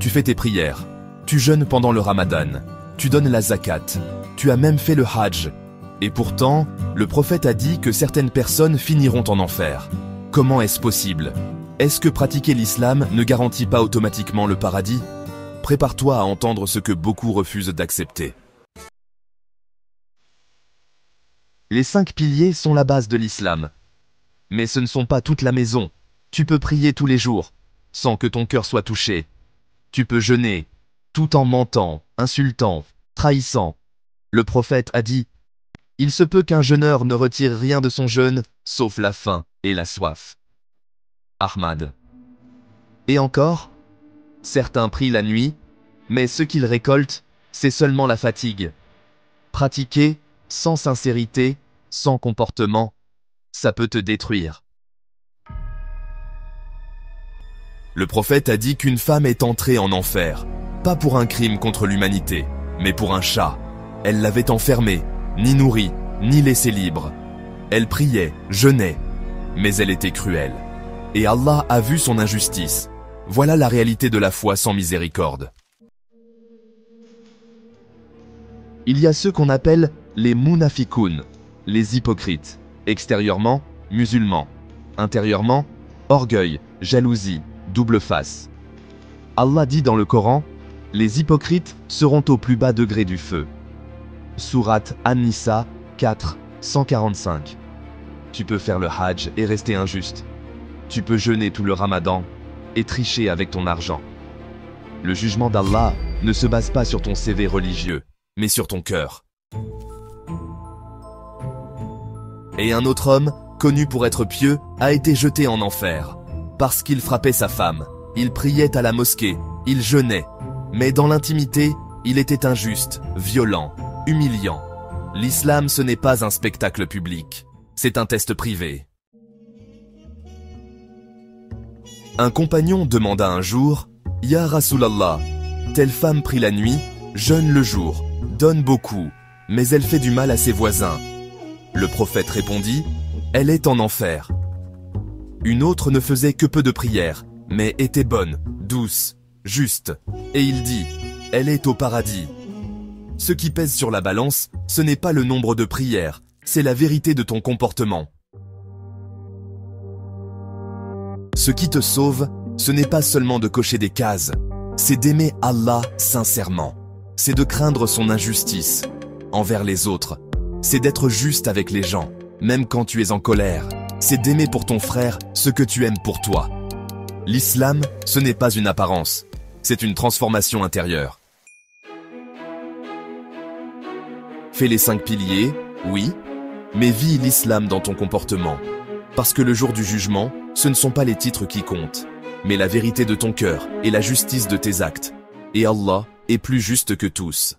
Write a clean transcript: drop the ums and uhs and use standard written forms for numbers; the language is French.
tu fais tes prières, tu jeûnes pendant le ramadan, tu donnes la zakat, tu as même fait le hajj. Et pourtant, le prophète a dit que certaines personnes finiront en enfer. Comment est-ce possible? Est-ce que pratiquer l'islam ne garantit pas automatiquement le paradis? Prépare-toi à entendre ce que beaucoup refusent d'accepter. Les 5 piliers sont la base de l'islam. Mais ce ne sont pas toute la maison. Tu peux prier tous les jours, sans que ton cœur soit touché. Tu peux jeûner, tout en mentant, insultant, trahissant. Le prophète a dit: il se peut qu'un jeûneur ne retire rien de son jeûne, sauf la faim et la soif. Ahmad. Et encore, certains prient la nuit, mais ce qu'ils récoltent, c'est seulement la fatigue. Pratiquer, sans sincérité, sans comportement, ça peut te détruire. Le prophète a dit qu'une femme est entrée en enfer, pas pour un crime contre l'humanité, mais pour un chat. Elle l'avait enfermé, ni nourri, ni laissé libre. Elle priait, jeûnait, mais elle était cruelle. Et Allah a vu son injustice. Voilà la réalité de la foi sans miséricorde. Il y a ceux qu'on appelle les munafiqoun, les hypocrites. Extérieurement, musulmans. Intérieurement, orgueil, jalousie, double face. Allah dit dans le Coran, les hypocrites seront au plus bas degré du feu. Sourate An-Nisa 4, 145. Tu peux faire le hajj et rester injuste. Tu peux jeûner tout le ramadan et tricher avec ton argent. Le jugement d'Allah ne se base pas sur ton CV religieux, mais sur ton cœur. Et un autre homme, connu pour être pieux, a été jeté en enfer. Parce qu'il frappait sa femme, il priait à la mosquée, il jeûnait. Mais dans l'intimité, il était injuste, violent, humiliant. L'islam, ce n'est pas un spectacle public, c'est un test privé. Un compagnon demanda un jour, « Ya Rasulallah, telle femme prie la nuit, jeûne le jour, donne beaucoup, mais elle fait du mal à ses voisins. » Le prophète répondit, « Elle est en enfer. » Une autre ne faisait que peu de prières, mais était bonne, douce, juste. Et il dit, « Elle est au paradis. » Ce qui pèse sur la balance, ce n'est pas le nombre de prières, c'est la vérité de ton comportement. Ce qui te sauve, ce n'est pas seulement de cocher des cases, c'est d'aimer Allah sincèrement. C'est de craindre son injustice envers les autres. C'est d'être juste avec les gens, même quand tu es en colère. C'est d'aimer pour ton frère ce que tu aimes pour toi. L'islam, ce n'est pas une apparence, c'est une transformation intérieure. Fais les 5 piliers, oui, mais vis l'islam dans ton comportement. Parce que le jour du jugement, ce ne sont pas les titres qui comptent, mais la vérité de ton cœur et la justice de tes actes. Et Allah est plus juste que tous.